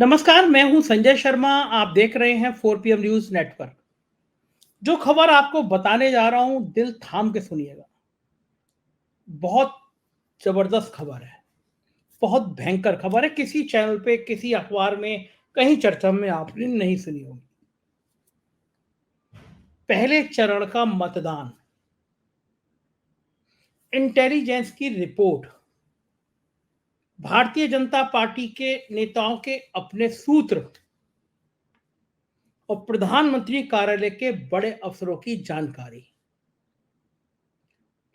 नमस्कार, मैं हूं संजय शर्मा। आप देख रहे हैं 4 PM न्यूज नेटवर्क। जो खबर आपको बताने जा रहा हूं, दिल थाम के सुनिएगा। बहुत जबरदस्त खबर है, बहुत भयंकर खबर है। किसी चैनल पे, किसी अखबार में, कहीं चर्चा में आपने नहीं सुनी होगी। पहले चरण का मतदान, इंटेलिजेंस की रिपोर्ट, भारतीय जनता पार्टी के नेताओं के अपने सूत्र और प्रधानमंत्री कार्यालय के बड़े अफसरों की जानकारी,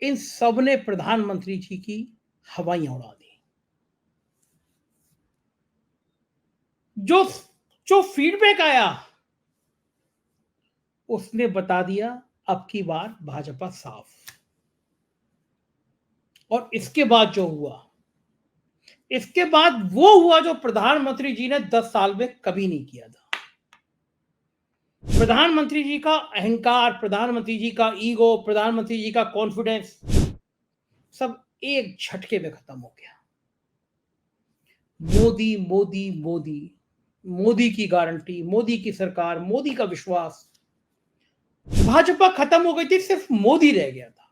इन सब ने प्रधानमंत्री जी की हवाइयां उड़ा दी। जो जो फीडबैक आया उसने बता दिया अब की बार भाजपा साफ। और इसके बाद जो हुआ, इसके बाद वो हुआ जो प्रधानमंत्री जी ने 10 साल में कभी नहीं किया था। प्रधानमंत्री जी का अहंकार, प्रधानमंत्री जी का ईगो, प्रधानमंत्री जी का कॉन्फिडेंस सब एक झटके में खत्म हो गया। मोदी मोदी मोदी, मोदी की गारंटी, मोदी की सरकार, मोदी का विश्वास। भाजपा खत्म हो गई थी, सिर्फ मोदी रह गया था।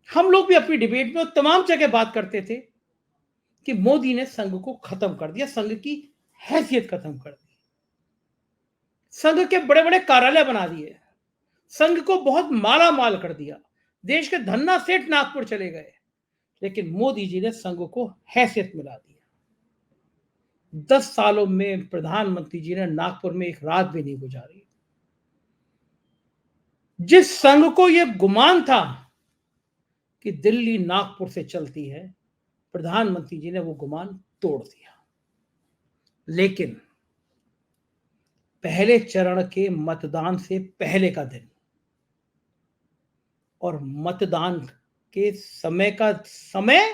हम लोग भी अपनी डिबेट में तमाम जगह बात करते थे कि मोदी ने संघ को खत्म कर दिया, संघ की हैसियत खत्म कर दी, संघ के बड़े बड़े कार्यालय बना दिए, संघ को बहुत माला माल कर दिया, देश के धन्ना सेठ नागपुर चले गए। लेकिन मोदी जी ने संघ को हैसियत मिला दिया। 10 सालों में प्रधानमंत्री जी ने नागपुर में एक रात भी नहीं गुजारी। जिस संघ को यह गुमान था कि दिल्ली नागपुर से चलती है, प्रधानमंत्री जी ने वो गुमान तोड़ दिया। लेकिन पहले चरण के मतदान से पहले का दिन और मतदान के समय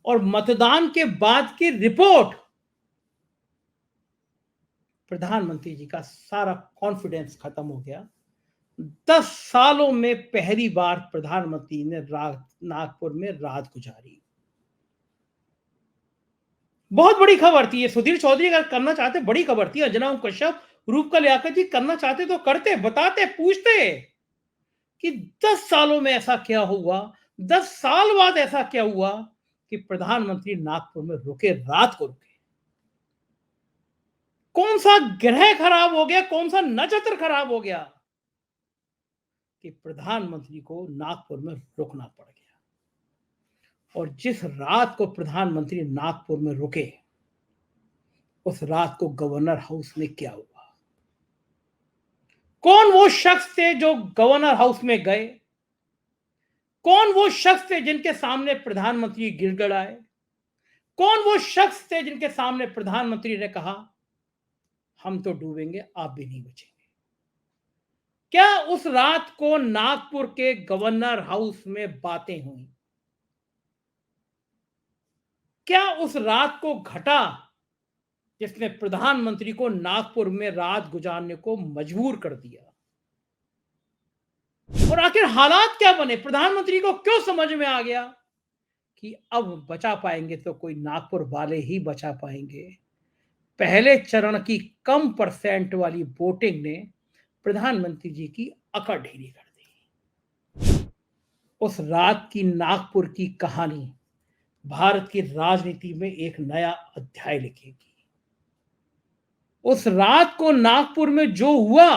और मतदान के बाद की रिपोर्ट, प्रधानमंत्री जी का सारा कॉन्फिडेंस खत्म हो गया। 10 सालों में पहली बार प्रधानमंत्री ने नागपुर में रात गुजारी। बहुत बड़ी खबर थी ये। सुधीर चौधरी अगर करना चाहते, बड़ी खबर थी। अंजना कश्यप, रूपकला लियाकत जी करना चाहते तो करते, बताते, पूछते कि 10 सालों में ऐसा क्या हुआ, 10 साल बाद ऐसा क्या हुआ कि प्रधानमंत्री नागपुर में रुके, रात को रुके। कौन सा ग्रह खराब हो गया, कौन सा नक्षत्र खराब हो गया कि प्रधानमंत्री को नागपुर में रुकना पड़ गया। और जिस रात को प्रधानमंत्री नागपुर में रुके, उस रात को गवर्नर हाउस में क्या हुआ? कौन वो शख्स थे जो गवर्नर हाउस में गए? कौन वो शख्स थे जिनके सामने प्रधानमंत्री गिड़गिड़ाए? कौन वो शख्स थे जिनके सामने प्रधानमंत्री ने कहा हम तो डूबेंगे, आप भी नहीं बचेंगे? क्या उस रात को नागपुर के गवर्नर हाउस में बातें हुई? क्या उस रात को घटा जिसने प्रधानमंत्री को नागपुर में रात गुजारने को मजबूर कर दिया? और आखिर हालात क्या बने? प्रधानमंत्री को क्यों समझ में आ गया कि अब बचा पाएंगे तो कोई नागपुर वाले ही बचा पाएंगे? पहले चरण की कम परसेंट वाली वोटिंग ने प्रधानमंत्री जी की अकड़ ढीली कर दी। उस रात की नागपुर की कहानी भारत की राजनीति में एक नया अध्याय लिखेगी। उस रात को नागपुर में जो हुआ,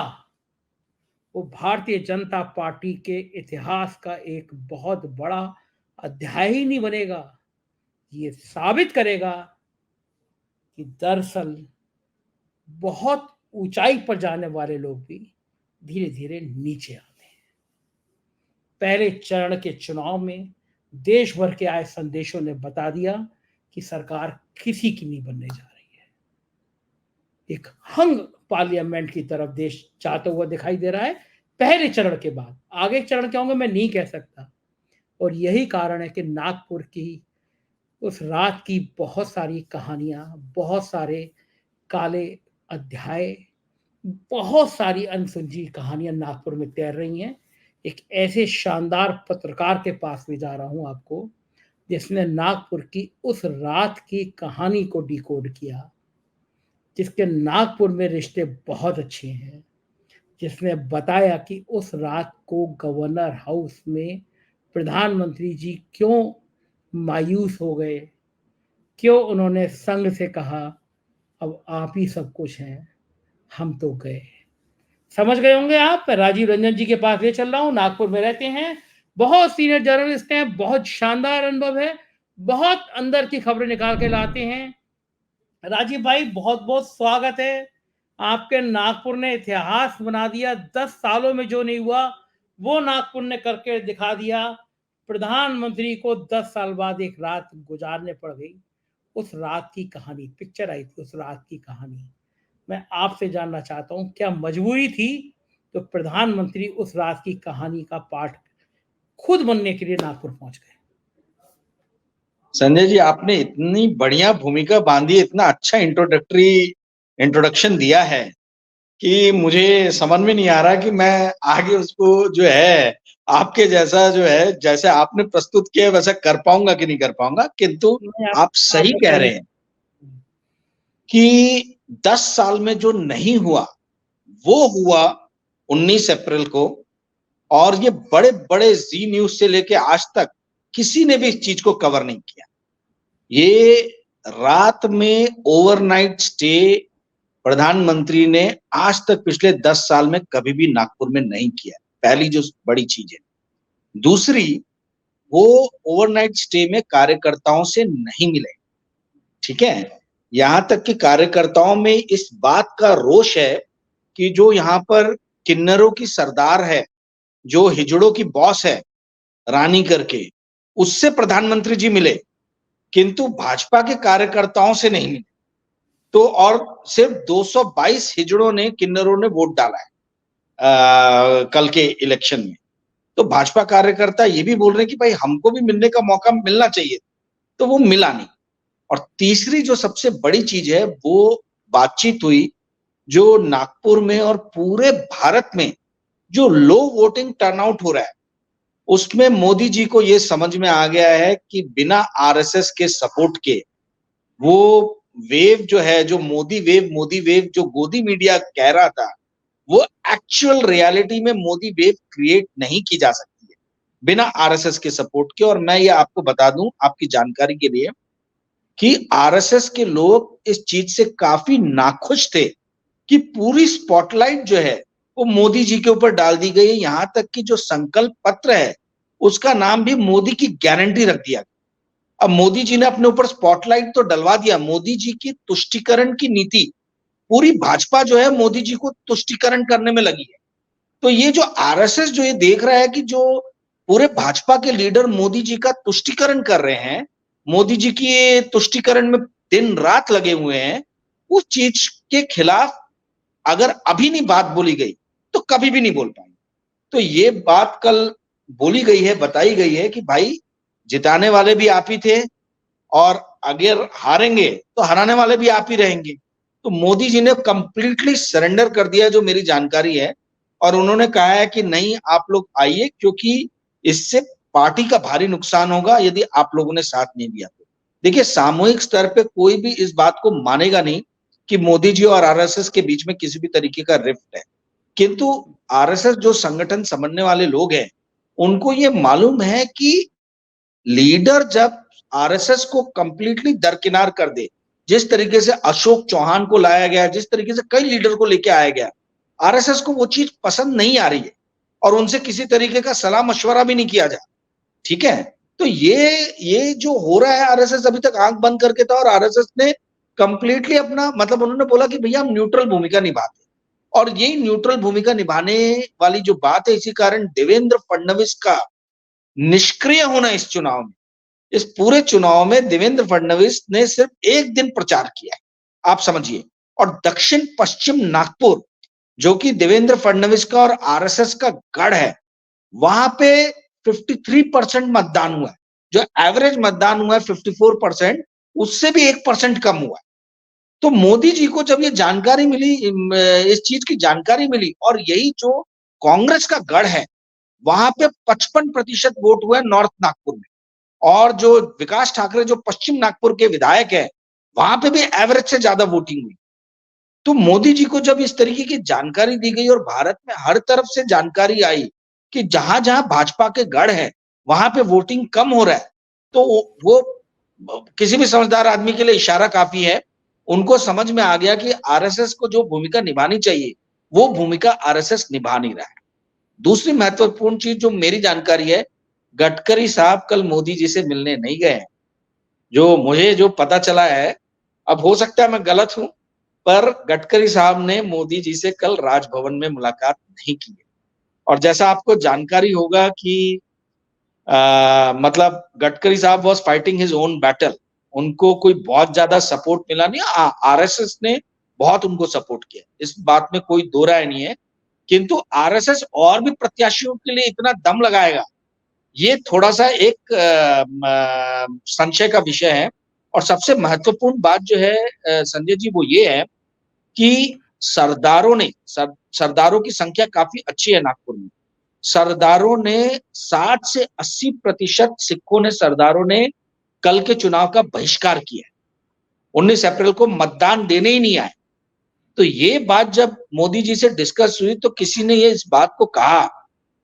वो भारतीय जनता पार्टी के इतिहास का एक बहुत बड़ा अध्याय ही नहीं बनेगा। ये साबित करेगा कि दरअसल बहुत ऊंचाई पर जाने वाले लोग भी धीरे धीरे नीचे आते हैं। पहले चरण के चुनाव में देश भर के आए संदेशों ने बता दिया कि सरकार किसी की नहीं बनने जा रही है। एक हंग पार्लियामेंट की तरफ देश जाता हुआ दिखाई दे रहा है पहले चरण के बाद। आगे चरण क्या होंगे मैं नहीं कह सकता। और यही कारण है कि नागपुर की उस रात की बहुत सारी कहानियां, बहुत सारे काले अध्याय, बहुत सारी अनसुलझी कहानियां नागपुर में तैर रही हैं। एक ऐसे शानदार पत्रकार के पास में जा रहा हूं आपको, जिसने नागपुर की उस रात की कहानी को डिकोड किया, जिसके नागपुर में रिश्ते बहुत अच्छे हैं, जिसने बताया कि उस रात को गवर्नर हाउस में प्रधानमंत्री जी क्यों मायूस हो गए, क्यों उन्होंने संघ से कहा अब आप ही सब कुछ हैं, हम तो गए। समझ गए होंगे आप, राजीव रंजन जी के पास ले चल रहा हूं, नागपुर में रहते हैं, बहुत सीनियर जर्नलिस्ट हैं, बहुत शानदार अनुभव है, बहुत अंदर की खबरें निकाल के लाते हैं। राजीव भाई बहुत बहुत स्वागत है। आपके नागपुर ने इतिहास बना दिया, 10 सालों में जो नहीं हुआ वो नागपुर ने करके दिखा दिया। प्रधानमंत्री को 10 साल बाद एक रात गुजारने पड़ गई। उस रात की कहानी, पिक्चर आई थी उस रात की कहानी, मैं आपसे जानना चाहता हूं क्या मजबूरी थी तो प्रधानमंत्री उस रात की कहानी का पाठ खुद बनने के लिए नागपुर पहुंच गए? संजय जी, आपने इतनी बढ़िया भूमिका बांधी, इतना अच्छा इंट्रोडक्शन दिया है कि मुझे समझ में नहीं आ रहा कि मैं आगे उसको जो है आपके जैसा जो है, जैसे आपने प्रस्तुत किया वैसा कर पाऊंगा कि नहीं कर पाऊंगा, किंतु आप सही कह रहे हैं कि 10 साल में जो नहीं हुआ वो हुआ 19 अप्रैल को। और ये बड़े बड़े जी न्यूज से लेके आज तक किसी ने भी इस चीज को कवर नहीं किया। ये रात में ओवरनाइट स्टे प्रधानमंत्री ने आज तक पिछले 10 साल में कभी भी नागपुर में नहीं किया, पहली जो बड़ी चीज है। दूसरी, वो ओवरनाइट स्टे में कार्यकर्ताओं से नहीं मिले, ठीक है। यहां तक कि कार्यकर्ताओं में इस बात का रोष है कि जो यहाँ पर किन्नरों की सरदार है, जो हिजड़ों की बॉस है रानी करके, उससे प्रधानमंत्री जी मिले, किंतु भाजपा के कार्यकर्ताओं से नहीं मिले। तो और सिर्फ 222 हिजड़ों ने, किन्नरों ने वोट डाला है कल के इलेक्शन में। तो भाजपा कार्यकर्ता ये भी बोल रहे हैं कि भाई हमको भी मिलने का मौका मिलना चाहिए, तो वो मिला नहीं। और तीसरी जो सबसे बड़ी चीज है, वो बातचीत हुई जो नागपुर में और पूरे भारत में जो लो वोटिंग टर्नआउट हो रहा है, उसमें मोदी जी को ये समझ में आ गया है कि बिना आरएसएस के सपोर्ट के वो वेव जो है, जो मोदी वेव जो गोदी मीडिया कह रहा था, वो एक्चुअल रियलिटी में मोदी वेव क्रिएट नहीं की जा सकती है बिना आरएसएस के सपोर्ट के। और मैं ये आपको बता दूं आपकी जानकारी के लिए कि आरएसएस के लोग इस चीज से काफी नाखुश थे कि पूरी स्पॉटलाइट जो है वो मोदी जी के ऊपर डाल दी गई है। यहां तक कि जो संकल्प पत्र है उसका नाम भी मोदी की गारंटी रख दिया। अब मोदी जी ने अपने ऊपर स्पॉटलाइट तो डलवा दिया, मोदी जी की तुष्टिकरण की नीति, पूरी भाजपा जो है मोदी जी को तुष्टिकरण करने में लगी है। तो ये जो आरएसएस जो ये देख रहा है कि जो पूरे भाजपा के लीडर मोदी जी का तुष्टिकरण कर रहे हैं, मोदी जी की तुष्टिकरण में दिन रात लगे हुए हैं, उस चीज के खिलाफ अगर अभी नहीं बात बोली गई तो कभी भी नहीं बोल पाएंगे। तो ये बात कल बोली गई है, बताई गई है कि भाई जिताने वाले भी आप ही थे और अगर हारेंगे तो हराने वाले भी आप ही रहेंगे। तो मोदी जी ने कंप्लीटली सरेंडर कर दिया, जो मेरी जानकारी है। और उन्होंने कहा है कि नहीं, आप लोग आइए, क्योंकि इससे पार्टी का भारी नुकसान होगा यदि आप लोगों ने साथ नहीं दिया तो। देखिए, सामूहिक स्तर पे कोई भी इस बात को मानेगा नहीं कि मोदी जी और आरएसएस के बीच में किसी भी तरीके का रिफ्ट है, किंतु आरएसएस जो संगठन समझने वाले लोग हैं, उनको ये मालूम है कि लीडर जब आरएसएस को कंप्लीटली दरकिनार कर दे, जिस तरीके से अशोक चौहान को लाया गया, जिस तरीके से कई लीडर को लेके आया गया, आरएसएस को वो चीज पसंद नहीं आ रही है और उनसे किसी तरीके का सलाह मशवरा भी नहीं किया जा, ठीक है। तो ये जो हो रहा है, आरएसएस अभी तक आंख बंद करके था और आरएसएस ने कंप्लीटली अपना मतलब उन्होंने बोला कि भैया हम न्यूट्रल भूमिका निभाते, और यही न्यूट्रल भूमिका निभाने वाली जो बात है, इसी कारण देवेंद्र फडणवीस का निष्क्रिय होना इस चुनाव में, इस पूरे चुनाव में देवेंद्र फडणवीस ने सिर्फ एक दिन प्रचार किया है, आप समझिए। और दक्षिण पश्चिम नागपुर, जो कि देवेंद्र फडणवीस का और आरएसएस का गढ़ है, वहां पे 53% मतदान हुआ है। जो एवरेज मतदान हुआ है 54%, उससे भी 1% कम हुआ है। तो मोदी जी को जब ये जानकारी मिली, इस चीज की जानकारी मिली, और यही जो कांग्रेस का गढ़ है, वहां पे 55% वोट हुआ है नॉर्थ नागपुर में, और जो विकास ठाकरे जो पश्चिम नागपुर के विधायक है, वहां पे भी एवरेज से ज्यादा वोटिंग हुई। तो मोदी जी को जब इस तरीके की जानकारी दी गई और भारत में हर तरफ से जानकारी आई कि जहां जहां भाजपा के गढ़ है वहां पे वोटिंग कम हो रहा है, तो वो किसी भी समझदार आदमी के लिए इशारा काफी है। उनको समझ में आ गया कि आरएसएस को जो भूमिका निभानी चाहिए वो भूमिका आरएसएस निभा नहीं रहा है। दूसरी महत्वपूर्ण चीज जो मेरी जानकारी है, गडकरी साहब कल मोदी जी से मिलने नहीं गए हैं। जो मुझे जो पता चला है, अब हो सकता है मैं गलत हूं, पर गडकरी साहब ने मोदी जी से कल राजभवन में मुलाकात नहीं की है। और जैसा आपको जानकारी होगा कि मतलब गडकरी साहब was fighting his own battle, उनको कोई बहुत ज्यादा सपोर्ट मिला नहीं। आरएसएस ने बहुत उनको सपोर्ट किया, इस बात में कोई दो राय नहीं है। किंतु आरएसएस और भी प्रत्याशियों के लिए इतना दम लगाएगा, ये थोड़ा सा एक संशय का विषय है। और सबसे महत्वपूर्ण बात जो है संजय जी, वो ये है कि सरदारों की संख्या काफी अच्छी है नागपुर में। सरदारों ने 60 से 80% सिखों ने सरदारों ने कल के चुनाव का बहिष्कार किया। 19 अप्रैल को मतदान देने ही नहीं आए। तो ये बात जब मोदी जी से डिस्कस हुई तो किसी ने ये इस बात को कहा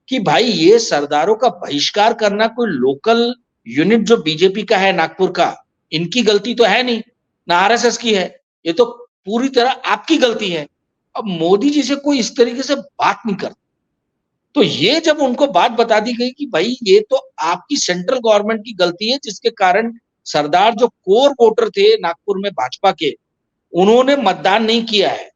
कि भाई ये सरदारों का बहिष्कार करना कोई लोकल यूनिट जो बीजेपी का है नागपुर का, इनकी गलती तो है नहीं, ना आरएसएस की है, ये तो पूरी तरह आपकी गलती है। अब मोदी जी से कोई इस तरीके से बात नहीं करता। तो ये जब उनको बात बता दी गई कि भाई ये तो आपकी सेंट्रल गवर्नमेंट की गलती है, जिसके कारण सरदार जो कोर वोटर थे नागपुर में भाजपा के, उन्होंने मतदान नहीं किया है।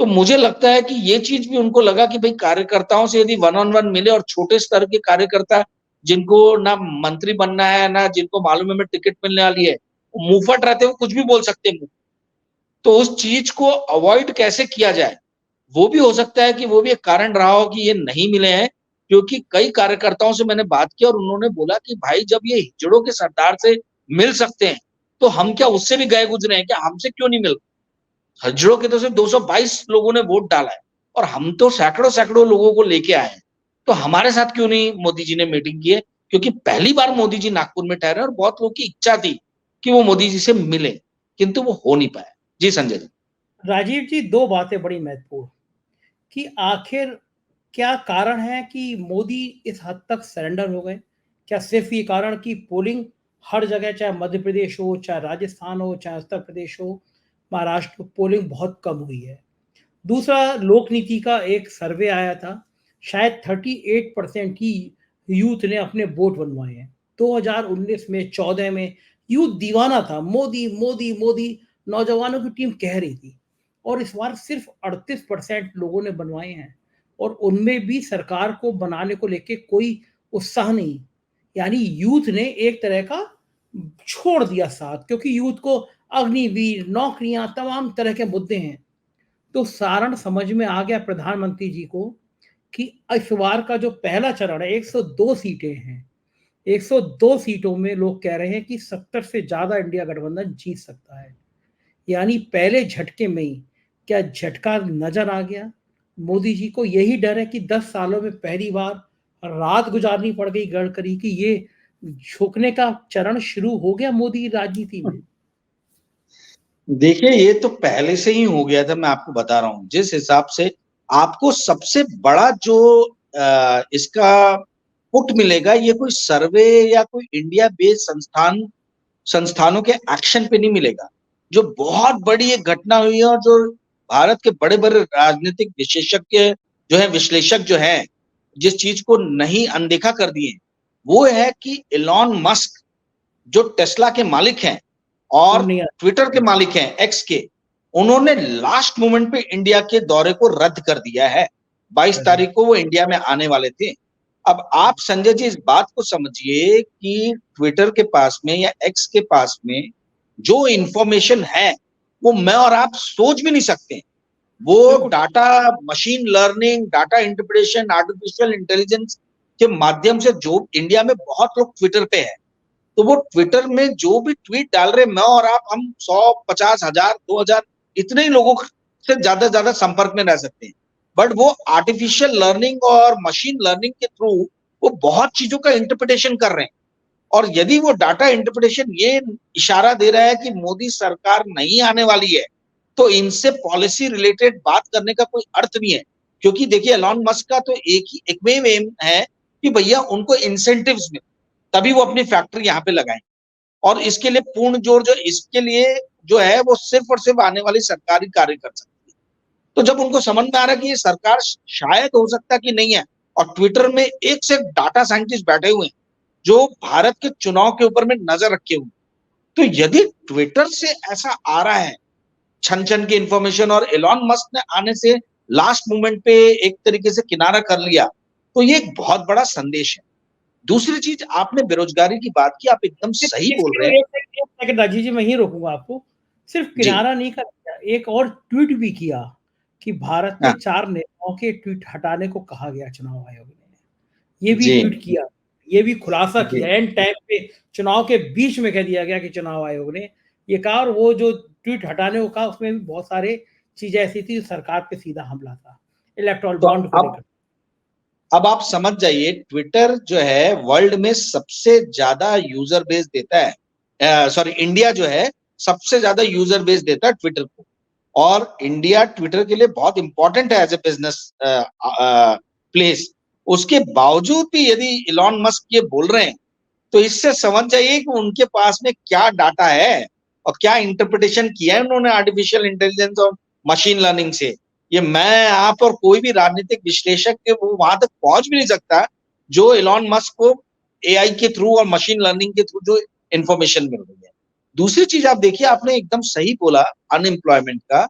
तो मुझे लगता है कि ये चीज भी उनको लगा कि भाई कार्यकर्ताओं से यदि वन ऑन वन मिले, और छोटे स्तर के कार्यकर्ता जिनको ना मंत्री बनना है ना जिनको मालूम है मैं टिकट मिलने वाली है, मुंहफट रहते हैं, कुछ भी बोल सकते हैं। तो उस चीज को अवॉइड कैसे किया जाए, वो भी हो सकता है कि वो भी एक कारण रहा हो कि ये नहीं मिले हैं। क्योंकि कई कार्यकर्ताओं से मैंने बात की और उन्होंने बोला कि भाई जब ये हिजड़ों के सरदार से मिल सकते हैं तो हम क्या उससे भी गए गुजरे हैं क्या, हमसे क्यों नहीं मिल। हिजड़ों के तो सिर्फ 222 लोगों ने वोट डाला है और हम तो सैकड़ों सैकड़ों लोगों को लेके आए हैं। तो हमारे साथ क्यों नहीं मोदी जी ने मीटिंग की है, क्योंकि पहली बार मोदी जी नागपुर में ठहरे और बहुत लोगों की इच्छा थी कि वो मोदी जी से मिले, किंतु वो हो नहीं पाया। जी संजय जी। राजीव जी, दो बातें बड़ी महत्वपूर्ण कि आखिर क्या कारण है कि मोदी इस हद तक सरेंडर हो गए। क्या सिर्फ ये कारण कि पोलिंग हर जगह, चाहे मध्य प्रदेश हो, चाहे राजस्थान हो, चाहे उत्तर प्रदेश हो, महाराष्ट्र, पोलिंग बहुत कम हुई है। दूसरा, लोक नीति का एक सर्वे आया था, शायद 38% ही यूथ ने अपने वोट बनवाए हैं। 2019 में 14 में यूथ दीवाना था, मोदी मोदी मोदी नौजवानों की टीम कह रही थी। और इस बार सिर्फ 38% लोगों ने बनवाए हैं, और उनमें भी सरकार को बनाने को लेके कोई उत्साह नहीं। यानी यूथ ने एक तरह का छोड़ दिया साथ, क्योंकि यूथ को अग्निवीर, नौकरियां, तमाम तरह के मुद्दे हैं। तो सारण समझ में आ गया प्रधानमंत्री जी को कि इस बार का जो पहला चरण है, 102 सीटें हैं। 102 सीटों में लोग कह रहे हैं कि 70 से ज्यादा इंडिया गठबंधन जीत सकता है। यानी पहले झटके में ही क्या झटका नजर आ गया। मोदी जी को यही डर है कि 10 सालों में पहली बार रात गुजारनी पड़ गई गडकरी की, ये झुकने का चरण शुरू हो गया मोदी राजनीति में। देखिए ये तो पहले से ही हो गया था, मैं आपको बता रहा हूं। जिस हिसाब से आपको सबसे बड़ा जो इसका पुट मिलेगा, ये कोई सर्वे या कोई इंडिया बेस्ड संस्थानों के एक्शन पे नहीं मिलेगा। जो बहुत बड़ी एक घटना हुई है और जो भारत के बड़े बड़े राजनीतिक विशेषज्ञ जो है, विश्लेषक जो है, जिस चीज को नहीं अनदेखा कर दिए, वो है कि इलॉन मस्क जो टेस्ला के मालिक हैं और ट्विटर के मालिक हैं, एक्स के, उन्होंने लास्ट मोमेंट पे इंडिया के दौरे को रद्द कर दिया है। 22 तारीख को वो इंडिया में आने वाले थे। अब आप संजय जी इस बात को समझिए कि ट्विटर के पास में या एक्स के पास में जो इंफॉर्मेशन है वो मैं और आप सोच भी नहीं सकते। वो data, machine learning, data interpretation, artificial intelligence के माध्यम से, जो इंडिया में बहुत लोग ट्विटर पे है, तो वो ट्विटर में जो भी ट्वीट डाल रहे, मैं और आप, हम 100, 50 हजार, 2000 इतने ही लोगों से ज्यादा संपर्क में रह सकते हैं। बट वो आर्टिफिशियल लर्निंग और मशीन लर्निंग के थ्रू वो बहुत चीजों का इंटरप्रिटेशन कर रहे हैं और यदि वो डाटा इंटरप्रिटेशन ये इशारा दे रहा है कि मोदी सरकार नहीं आने वाली है, तो इनसे पॉलिसी रिलेटेड बात करने का कोई अर्थ नहीं है। क्योंकि देखिए एलॉन मस्क का तो एकमेव एम है कि भैया उनको इंसेंटिव्स मिले, तभी वो अपनी फैक्ट्री यहाँ पे लगाएं। और इसके लिए पूर्ण जोर जो इसके लिए जो है वो सिर्फ और सिर्फ आने वाली सरकारी कार्य कर सकती है। तो जब उनको समझ में आ रहा है कि ये सरकार शायद हो सकता कि नहीं है, और ट्विटर में एक से डाटा साइंटिस्ट बैठे हुए हैं जो भारत के चुनाव के ऊपर में नजर रखे हुए, तो यदि ट्विटर से ऐसा आ रहा है छन छन की इंफॉर्मेशन और एलॉन मस्क ने आने से लास्ट मोमेंट पे एक तरीके से किनारा कर लिया, तो ये एक बहुत बड़ा संदेश है। दूसरी चीज, आपने बेरोजगारी की बात की, आप एकदम सही बोल रहे हैं। एक सेकंड राजीव जी, मैं ही रोकूंगा आपको। सिर्फ जी किनारा नहीं कर दिया, एक और ट्वीट भी किया कि भारत के हाँ, 4 नेताओं के ट्वीट हटाने को कहा गया चुनाव आयोग ने। ये भी जी ट्वीट किया, ये भी खुलासा जी किया, एंड टाइम पे चुनाव के बीच में कह दिया गया कि चुनाव आयोग ने ये कहा। और वो जो ट्वीट हटाने को कहा उसमें भी बहुत सारे चीजें ऐसी थी, सरकार पे सीधा हमला था इलेक्टोरल तो बॉन्ड को लेकर। अब आप समझ जाइए, ट्विटर जो है वर्ल्ड में सबसे ज्यादा यूजर बेस देता है, सॉरी इंडिया जो है सबसे ज्यादा यूजर बेस देता है ट्विटर को, और इंडिया ट्विटर के लिए बहुत इंपॉर्टेंट है एज ए बिजनेस प्लेस। उसके बावजूद भी यदि इलॉन मस्क ये बोल रहे हैं, तो इससे समझ जाइए कि उनके पास में क्या डाटा है और क्या इंटरप्रिटेशन किया है उन्होंने आर्टिफिशियल इंटेलिजेंस और मशीन लर्निंग से। ये मैं आप और कोई भी राजनीतिक विश्लेषक के वो वहां तक पहुंच भी नहीं सकता जो इलॉन मस्क को एआई के थ्रू और मशीन लर्निंग के थ्रू जो इंफॉर्मेशन मिल रही है। दूसरी चीज आप देखिए, आपने एकदम सही बोला अनएम्प्लॉयमेंट का।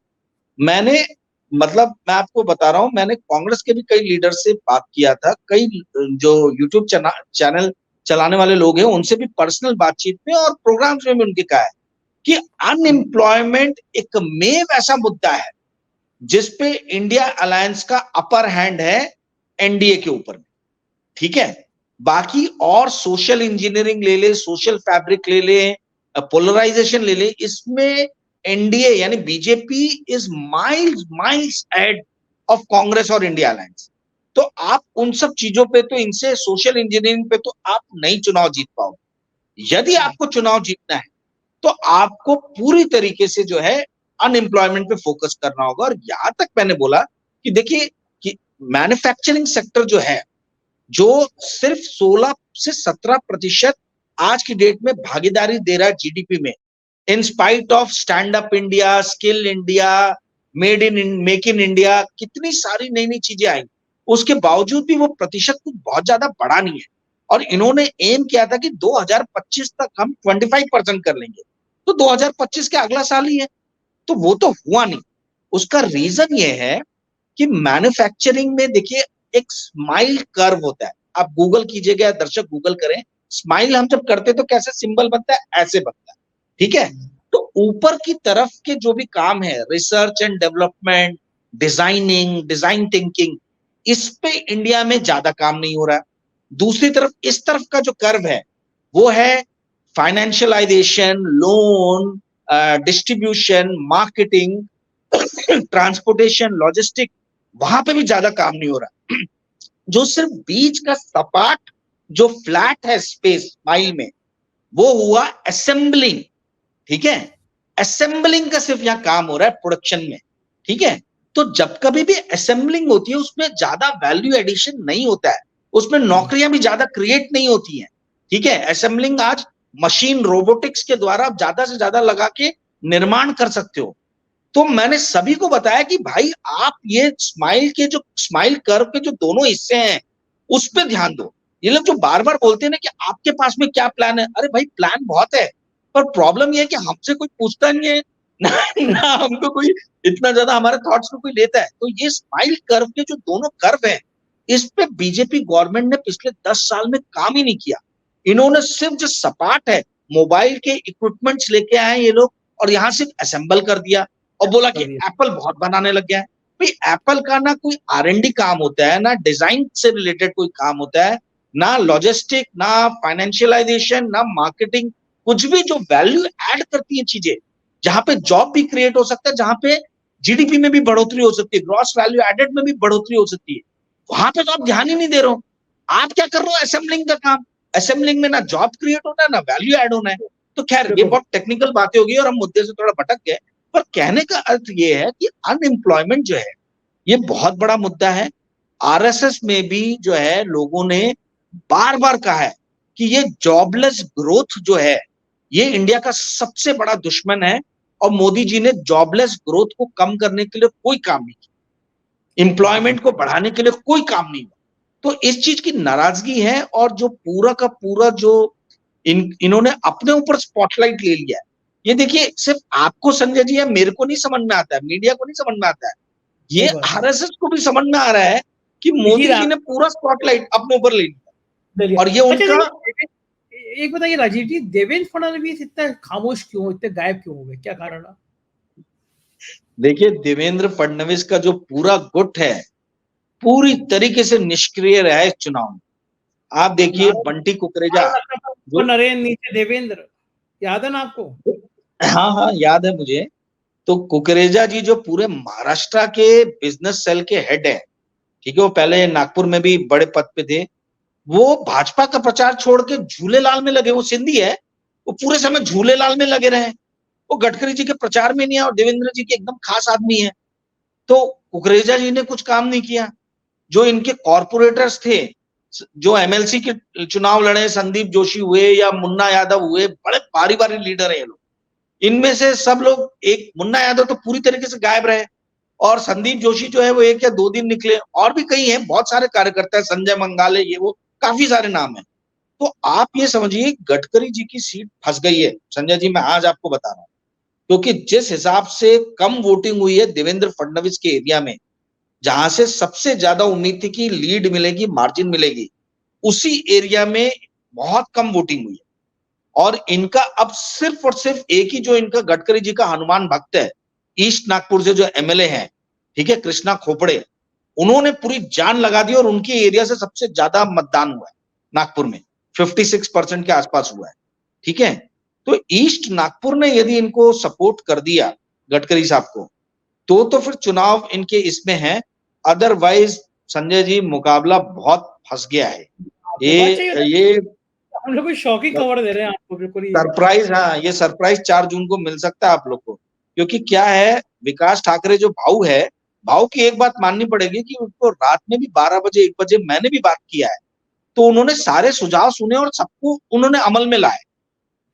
मैंने मतलब मैं आपको बता रहा हूं, मैंने कांग्रेस के भी कई लीडर से बात किया था, कई जो यूट्यूब चैनल चलाने वाले लोग हैं उनसे भी पर्सनल बातचीत में और प्रोग्राम्स में भी उनके कहा है कि अनएम्प्लॉयमेंट एक मेव ऐसा मुद्दा है जिसपे इंडिया अलायंस का अपर हैंड है एनडीए के ऊपर में, ठीक है। बाकी और सोशल इंजीनियरिंग ले ले, सोशल फैब्रिक ले ले, पोलराइजेशन ले ले, इसमें एनडीए यानी BJP is miles miles ahead of Congress और इंडिया अलायंस। तो आप उन सब चीजों पे तो इनसे सोशल इंजीनियरिंग पे तो आप नहीं चुनाव जीत पाओगे। यदि आपको चुनाव जीतना है तो आपको पूरी तरीके से जो है अनएम्प्लॉयमेंट पे फोकस करना होगा। और यहां तक मैंने बोला कि देखिए कि मैन्युफैक्चरिंग सेक्टर जो है, जो सिर्फ 16 से 17% आज की डेट में भागीदारी दे रहा है जीडीपी में, in spite of stand up India, skill India, make in India, कितनी सारी नई नई चीजें आई, उसके बावजूद भी वो प्रतिशत कुछ बहुत ज्यादा बढ़ा नहीं है। और इन्होंने एम किया था कि 2025 तक हम 25% कर लेंगे, तो 2025 के अगला साल ही है, तो वो तो हुआ नहीं। उसका रीजन ये है कि मैन्युफैक्चरिंग में देखिए एक स्माइल कर्व होता है, आप गूगल कीजिएगा, दर्शक गूगल करें, स्माइल हम जब करते तो कैसे सिंबल बनता है, ऐसे बनता है, ठीक है। तो ऊपर की तरफ के जो भी काम है, research and development, designing, design thinking, इस पे इंडिया में ज्यादा काम नहीं हो रहा है। दूसरी तरफ इस तरफ का जो कर्व है वो है financialisation, loan, distribution, marketing, transportation, logistic, वहां पे भी ज्यादा काम नहीं हो रहा। जो सिर्फ बीच का सपाट जो फ्लैट है स्पेस माइल में, वो हुआ असेंबलिंग, ठीक है। असेंबलिंग का सिर्फ यहां काम हो रहा है प्रोडक्शन में, ठीक है। तो जब कभी भी असेंबलिंग होती है उसमें ज्यादा वैल्यू एडिशन नहीं होता है, उसमें नौकरियां भी ज्यादा क्रिएट नहीं होती हैं, ठीक है। असेंबलिंग आज मशीन रोबोटिक्स के द्वारा आप ज्यादा से ज्यादा लगा के निर्माण कर सकते हो। तो मैंने सभी को बताया कि भाई आप ये स्माइल कर्व के जो दोनों हिस्से हैं उस पर ध्यान दो। ये लोग जो बार बार बोलते हैं ना कि आपके पास में क्या प्लान है, अरे भाई प्लान बहुत है, पर प्रॉब्लम ये है कि हमसे कोई पूछता नहीं है ना हमको कोई इतना ज्यादा हमारे थॉट्स को कोई लेता है। तो ये स्माइल कर्व के जो दोनों कर्व हैं, इस पे बीजेपी गवर्नमेंट ने पिछले 10 साल में काम ही नहीं किया। इन्होंने सिर्फ जो सपाट है मोबाइल के इक्विपमेंट्स लेके आए ये लोग और यहां सिर्फ असेंबल कर दिया और बोला कि एप्पल बहुत बनाने लग गया है। भाई एप्पल का ना कोई R&D काम होता है, ना डिजाइन से रिलेटेड कोई काम होता है, ना लॉजिस्टिक, ना फाइनेंशियलाइजेशन, ना मार्केटिंग, कुछ भी जो वैल्यू ऐड करती है चीजें, जहां पे जॉब भी क्रिएट हो सकता है, जहां पे जीडीपी में भी बढ़ोतरी हो सकती है, ग्रॉस वैल्यू एडेड में भी बढ़ोतरी हो सकती है, वहां पे तो आप ध्यान ही नहीं दे रहे हो। आप क्या कर रहे हो, असेंबलिंग का काम। असेंबलिंग में ना जॉब क्रिएट होना है ना वैल्यू ऐड होना है। तो खैर ये बहुत टेक्निकल बातें होगी और हम मुद्दे से थोड़ा भटक गए, पर कहने का अर्थ ये है कि अनएम्प्लॉयमेंट जो है ये बहुत बड़ा मुद्दा है। आरएसएस में भी जो है लोगों ने बार बार कहा है कि ये जॉबलेस ग्रोथ जो है ये इंडिया का सबसे बड़ा दुश्मन है, और मोदी जी ने जॉबलेस ग्रोथ को कम करने के लिए कोई काम नहीं किया, एम्प्लॉयमेंट को बढ़ाने के लिए कोई काम नहीं हुआ। तो इस चीज की नाराजगी है, और जो पूरा का पूरा जो इन्होंने अपने ऊपर स्पॉटलाइट ले लिया है, ये देखिए सिर्फ आपको संजय जी या मेरे को नहीं समझ में आता है, मीडिया को नहीं समझ में आता है, ये आरएसएस को भी समझ में आ रहा है कि मोदी जी ने पूरा स्पॉटलाइट अपने ऊपर ले लिया, और ये उनका। एक बताइए राजीव जी, देवेंद्र फडणवीस इतना खामोश क्यों, इतने गायब क्यों हो गए, क्या कारण है? देखिए देवेंद्र फडणवीस का जो पूरा गुट है पूरी तरीके से निष्क्रिय रहा है इस चुनाव में। आप देखिए बंटी कुकरेजा, नरेंद्र नीचे देवेंद्र, याद है ना आपको? हाँ हाँ याद है मुझे। तो कुकरेजा जी जो पूरे महाराष्ट्र के बिजनेस सेल के हेड है, ठीक है, वो पहले नागपुर में भी बड़े पद पे थे, वो भाजपा का प्रचार छोड़ के झूलेलाल में लगे। वो सिंधी है, वो पूरे समय झूलेलाल में लगे रहे, वो गडकरी जी के प्रचार में नहीं है, और देवेंद्र जी के एकदम खास आदमी है। तो कुकरेजा जी ने कुछ काम नहीं किया। जो इनके कॉर्पोरेटर्स थे, जो एमएलसी के चुनाव लड़े, संदीप जोशी हुए या मुन्ना यादव हुए, बड़े भारी भारी लीडर है ये लोग, इनमें से सब लोग, एक मुन्ना यादव तो पूरी तरीके से गायब रहे, और संदीप जोशी जो है वो 1 या 2 दिन निकले, और भी कई हैं, बहुत सारे कार्यकर्ता है, संजय मंगाले, ये वो काफी सारे नाम है। तो आप ये समझिए गडकरी जी की सीट फंस गई है संजय जी, मैं आज आपको बता रहा हूं, क्योंकि जिस हिसाब से कम वोटिंग हुई है देवेंद्र फडणवीस के एरिया में, जहां से सबसे ज्यादा उम्मीद थी कि लीड मिलेगी, मार्जिन मिलेगी, उसी एरिया में बहुत कम वोटिंग हुई है। और इनका अब सिर्फ और सिर्फ एक ही, जो इनका गडकरी जी का हनुमान भक्त है, ईस्ट नागपुर से जो एमएलए हैं, ठीक है, कृष्णा खोपड़े, उन्होंने पूरी जान लगा दी, और उनके एरिया से सबसे ज्यादा मतदान हुआ है नागपुर में, 56% के आसपास हुआ है, ठीक है। तो ईस्ट नागपुर ने यदि इनको सपोर्ट कर दिया गडकरी साहब को, तो फिर चुनाव इनके इसमें है। अदरवाइज संजय जी मुकाबला बहुत फंस गया है। ये हम लोग शॉकिंग खबर दे रहे हैं आपको, बिल्कुल सरप्राइज, हाँ ये सरप्राइज 4 जून को मिल सकता है आप लोग को। क्योंकि क्या है, विकास ठाकरे जो भाऊ है, भाऊ की एक बात माननी पड़ेगी कि उनको रात में भी 12 बजे 1 बजे मैंने भी बात किया है, तो उन्होंने सारे सुझाव सुने और सबको उन्होंने अमल में लाए।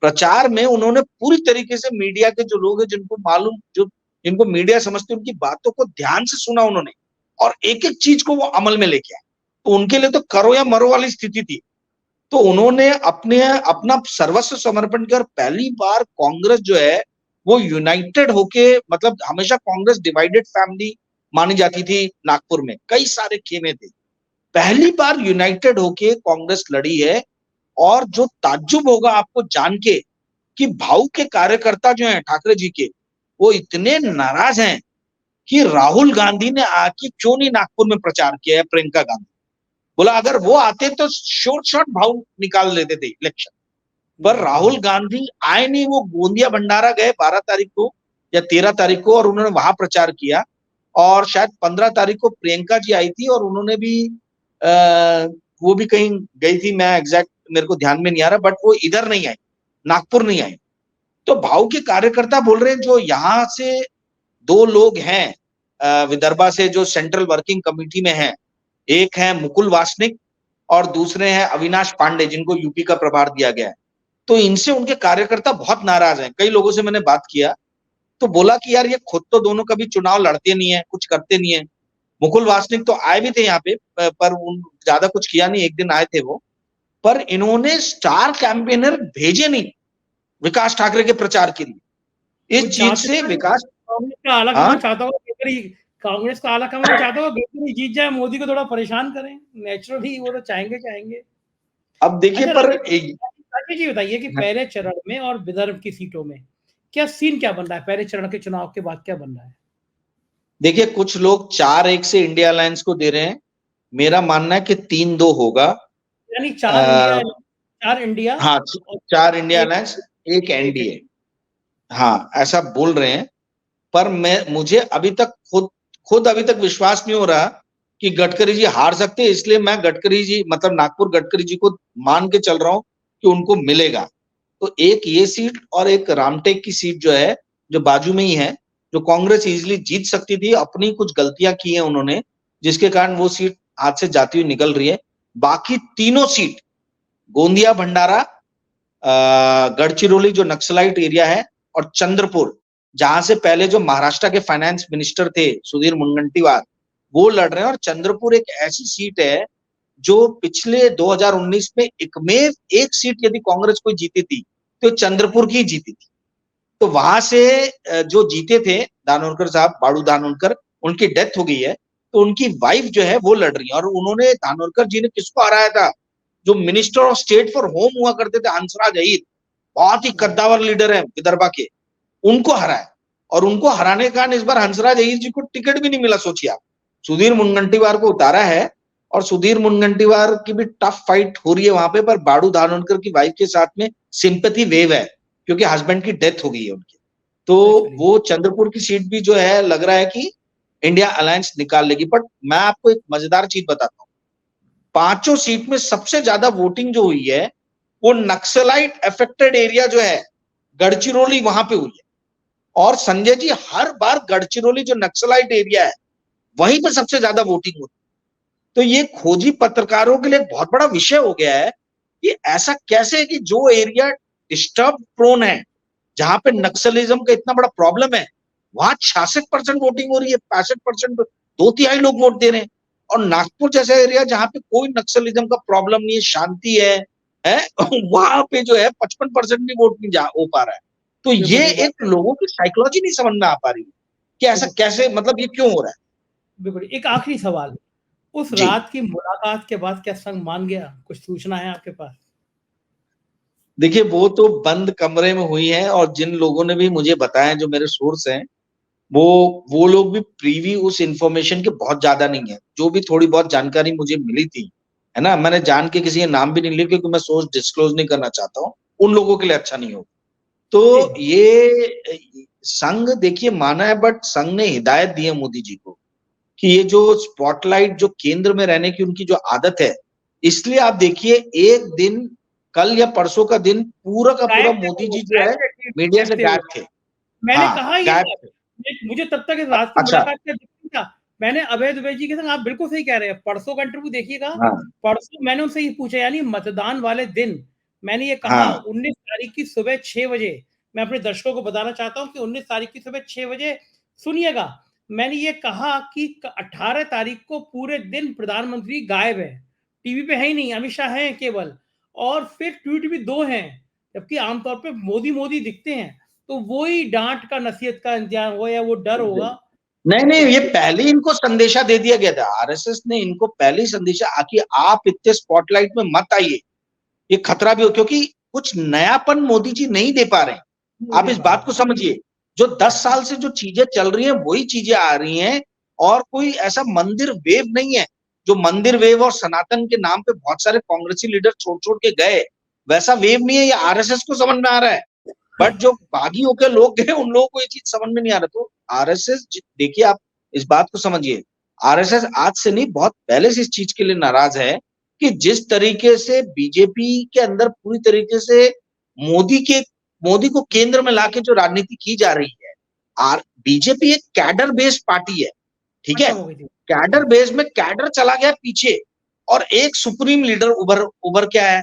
प्रचार में उन्होंने पूरी तरीके से मीडिया के जो लोग हैं, जिनको मालूम, जो जिनको मीडिया समझते, उनकी बातों को ध्यान से सुना उन्होंने, और एक एक चीज को वो अमल में लेके आए। तो उनके लिए तो करो या मरो वाली स्थिति थी। तो उन्होंने अपना सर्वस्व समर्पण किया, और पहली बार कांग्रेस जो है वो यूनाइटेड होके, मतलब हमेशा कांग्रेस डिवाइडेड फैमिली मानी जाती थी नागपुर में, कई सारे खेमे थे, पहली बार यूनाइटेड होके कांग्रेस लड़ी है। और जो ताज्जुब होगा आपको जान के कि भाऊ के कार्यकर्ता जो हैं ठाकरे जी के, वो इतने नाराज हैं कि राहुल गांधी ने आके क्यों नहीं नागपुर में प्रचार किया है, प्रियंका गांधी बोला अगर वो आते तो शॉर्ट भाव निकाल लेते थे इलेक्शन, पर राहुल गांधी आए नहीं। वो गोंदिया भंडारा गए 12 तारीख को या 13 तारीख को, और उन्होंने वहां प्रचार किया, और शायद 15 तारीख को प्रियंका जी आई थी, और उन्होंने भी वो भी कहीं गई थी, मैं एग्जैक्ट मेरे को ध्यान में नहीं आ रहा, बट वो इधर नहीं आई, नागपुर नहीं आई। तो भाव के कार्यकर्ता बोल रहे हैं, जो यहाँ से 2 लोग हैं विदर्भा से, जो सेंट्रल वर्किंग कमेटी में हैं, एक है मुकुल वासनिक और दूसरे हैं अविनाश पांडे, जिनको यूपी का प्रभार दिया गया है। तो इनसे उनके कार्यकर्ता बहुत नाराज हैं। कई लोगों से मैंने बात किया तो बोला कि यार ये खुद तो दोनों कभी चुनाव लड़ते नहीं है, कुछ करते नहीं है। मुकुल वासनिक तो आए भी थे यहाँ पे, पर ज्यादा कुछ किया नहीं, 1 दिन आए थे वो, पर इन्होंने स्टार कैंपेनर भेजे नहीं विकास ठाकरे के प्रचार के लिए। इस चीज से विकास कांग्रेस का आला कमान चाहता होगा गडकरी जीत जाए, मोदी को थोड़ा परेशान करें, नेचुरली वो तो चाहेंगे। अब देखिए, पर जी बताइए कि पहले चरण में और विदर्भ की सीटों में क्या सीन, क्या बन रहा है पहले चरण के चुनाव के बाद, क्या बन रहा है? देखिए कुछ लोग 4-1 से इंडिया अलायंस को दे रहे हैं, मेरा मानना है कि 3-2 होगा, यानी 4 इंडिया, हाँ 4 इंडिया अलायंस 1 एनडीए, हाँ ऐसा बोल रहे हैं। पर मुझे अभी तक खुद अभी तक विश्वास नहीं हो रहा कि गडकरी जी हार सकते हैं, इसलिए मैं गडकरी जी मतलब नागपुर गडकरी जी को मान के चल रहा हूं कि उनको मिलेगा। तो एक ये सीट और एक रामटेक की सीट जो है, जो बाजू में ही है, जो कांग्रेस इजीली जीत सकती थी, अपनी कुछ गलतियां की हैं उन्होंने, जिसके कारण वो सीट हाथ से जाती हुई निकल रही है। बाकी तीनों सीट, गोंदिया भंडारा, गढ़चिरौली जो नक्सलाइट एरिया है, और चंद्रपुर जहां से पहले जो महाराष्ट्र के फाइनेंस मिनिस्टर थे सुधीर मुनगंटीवार, वो लड़ रहे हैं। और चंद्रपुर एक ऐसी सीट है जो पिछले 2019 में एकमेव एक सीट यदि कांग्रेस को जीती थी तो चंद्रपुर की जीती थी। तो वहां से जो जीते थे धानोरकर साहब, बाड़ू धानोरकर, उनकी डेथ हो गई है, तो उनकी वाइफ जो है वो लड़ रही है। और उन्होंने, धानोरकर जी ने किसको हराया था? जो minister of state for home हुआ करते थे, हंसराज अहीर, बहुत ही कद्दावर लीडर है विदर्भा के, उनको हराया। और उनको हराने के कारण इस बार हंसराज अहीर जी को टिकट भी नहीं मिला। सोचिए आप, सुधीर मुनगंटीवार को उतारा है, और सुधीर मुनगंटीवार की भी टफ फाइट हो रही है वहां पे, पर बाड़ू धानोरकर की वाइफ के साथ में सिंपैथी वेव है, क्योंकि हस्बैंड की डेथ हो गई है उनकी। तो वो चंद्रपुर की सीट भी जो है, लग रहा है कि इंडिया अलायंस निकाल लेगी। बट मैं आपको एक मजेदार चीज बताता हूँ, पांचों सीट में सबसे ज्यादा वोटिंग जो हुई है वो नक्सलाइट अफेक्टेड एरिया जो है गढ़चिरौली, वहां पे हुई है। और संजय जी, हर बार गढ़चिरौली जो नक्सलाइट एरिया है वहीं पे सबसे ज्यादा वोटिंग होती है। तो ये खोजी पत्रकारों के लिए बहुत बड़ा विषय हो गया है कि ऐसा कैसे है कि जो एरिया डिस्टर्ब प्रोन है, जहां पे नक्सलिज्म का इतना बड़ा प्रॉब्लम है, वहां 66% वोटिंग हो रही है, 65%, 2/3 लोग वोट दे रहे हैं। और नागपुर जैसा एरिया जहां पे कोई नक्सलिज्म का प्रॉब्लम नहीं है, शांति है वहां पे जो है 55% भी वोट नहीं हो पा रहा है। तो ये एक लोगों की साइकोलॉजी नहीं समझ में आ पा रही है कि ऐसा कैसे, मतलब ये क्यों हो रहा है। बिल्कुल। एक आखिरी सवाल, उस रात की मुलाकात के बाद क्या संघ मान गया? कुछ सूचना है आपके पास? देखिए, वो तो बंद कमरे में हुई है, और जिन लोगों ने भी मुझे बताया, जो मेरे सोर्स हैं, वो लोग भी प्रीवी उस इंफॉर्मेशन के बहुत ज्यादा नहीं है। जो भी थोड़ी बहुत जानकारी मुझे मिली थी, है ना, मैंने जान के किसी के नाम भी नहीं लिया, क्योंकि मैं सोर्स डिस्क्लोज नहीं करना चाहता हूँ, उन लोगों के लिए अच्छा नहीं होगा। तो ये संघ देखिए माना है, बट संघ ने हिदायत दी है मोदी जी को कि ये जो स्पॉटलाइट, जो केंद्र में रहने की उनकी जो आदत है, इसलिए आप देखिए एक दिन, कल या परसों का दिन, पूरा का पूरा मोदी जी जो है मीडिया से गायब थे। मैंने हाँ, कहा ये गायब थे। मुझे तब तक इस रात की अच्छा। मुलाकात का नहीं था। मैंने अभय दुबे जी के संग, आप बिल्कुल सही कह रहे हैं, परसों का इंटरव्यू देखिएगा। हाँ, परसों मैंने उनसे ये पूछा, यानी मतदान वाले दिन मैंने ये कहा हाँ, 19 तारीख की सुबह 6 बजे, मैं अपने दर्शकों को बताना चाहता हूँ कि 19 तारीख की सुबह 6 बजे सुनिएगा, मैंने ये कहा कि 18 तारीख को पूरे दिन प्रधानमंत्री गायब है, टीवी पे है ही नहीं, अमित शाह हैं केवल, और फिर ट्वीट भी 2 हैं, जबकि आमतौर पे मोदी मोदी दिखते हैं। तो वो ही डांट का, नसीहत का इंतजाम हुआ, या वो डर होगा। नहीं नहीं, ये पहले इनको संदेशा दे दिया गया था, आरएसएस ने इनको पहले ही संदेशा कि आप इतने स्पॉटलाइट में मत आइए, ये खतरा भी हो, क्योंकि कुछ नयापन मोदी जी नहीं दे पा रहे हैं। आप इस बात को समझिए, जो 10 साल से जो चीजें चल रही हैं वही चीजें आ रही हैं, और कोई ऐसा मंदिर वेव नहीं है। जो मंदिर वेव और सनातन के नाम पे बहुत सारे कांग्रेसी लीडर छोड़ छोड़ के गए, वैसा वेव नहीं है। ये आरएसएस को समझ में आ रहा है, बट जो बागी होकर लोग गए उन लोगों को ये चीज समझ में नहीं आ रहा। तो आरएसएस, देखिए आप इस बात को समझिए, आरएसएस आज से नहीं, बहुत पहले से इस चीज के लिए नाराज है कि जिस तरीके से बीजेपी के अंदर पूरी तरीके से मोदी को केंद्र में लाके जो राजनीति की जा रही है। बीजेपी एक कैडर बेस्ड पार्टी है, ठीक है, कैडर बेस में कैडर चला गया पीछे, और एक सुप्रीम लीडर उभर उभर के आया है।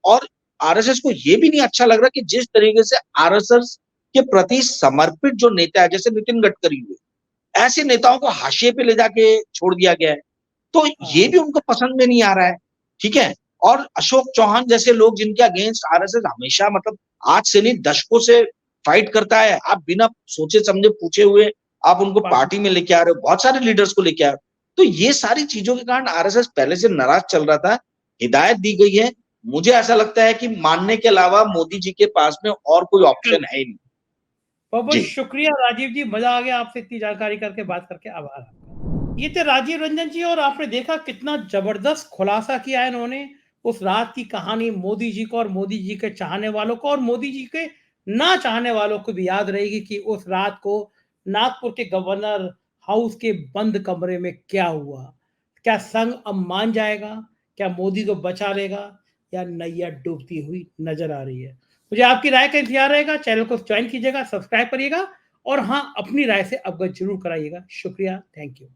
और आरएसएस को ये भी नहीं अच्छा लग रहा कि जिस तरीके से आरएसएस के प्रति समर्पित जो नेता है, जैसे नितिन गडकरी हुए, ऐसे नेताओं को हाशिए पे ले जाके छोड़ दिया गया है। तो ये भी उनको पसंद में नहीं आ रहा है, ठीक है। और अशोक चौहान जैसे लोग, जिनके अगेंस्ट आरएसएस हमेशा, मतलब आज से नहीं दशकों से फाइट करता है, आप बिना सोचे समझे पूछे हुए आप उनको पार्टी में लेके आ रहे हो, बहुत सारे लीडर्स को लेके आ रहे हो। तो ये सारी चीजों के कारण आरएसएस पहले से नाराज चल रहा था। हिदायत दी गई है, मुझे ऐसा लगता है कि मानने के अलावा मोदी जी के पास में और कोई ऑप्शन है ही नहीं। बहुत बहुत शुक्रिया राजीव जी, मजा आ गया आपसे इतनी जानकारी करके, बात करके, आभार। ये थे राजीव रंजन जी, और आपने देखा कितना जबरदस्त खुलासा किया है इन्होंने उस रात की कहानी। मोदी जी को और मोदी जी के चाहने वालों को और मोदी जी के ना चाहने वालों को भी याद रहेगी कि उस रात को नागपुर के गवर्नर हाउस के बंद कमरे में क्या हुआ। क्या संघ अब मान जाएगा? क्या मोदी को बचा लेगा या नैया डूबती हुई नजर आ रही है? मुझे आपकी राय का इंतजार रहेगा। चैनल को ज्वाइन कीजिएगा, सब्सक्राइब करिएगा और हाँ, अपनी राय से अवगत जरूर कराइएगा। शुक्रिया, थैंक यू।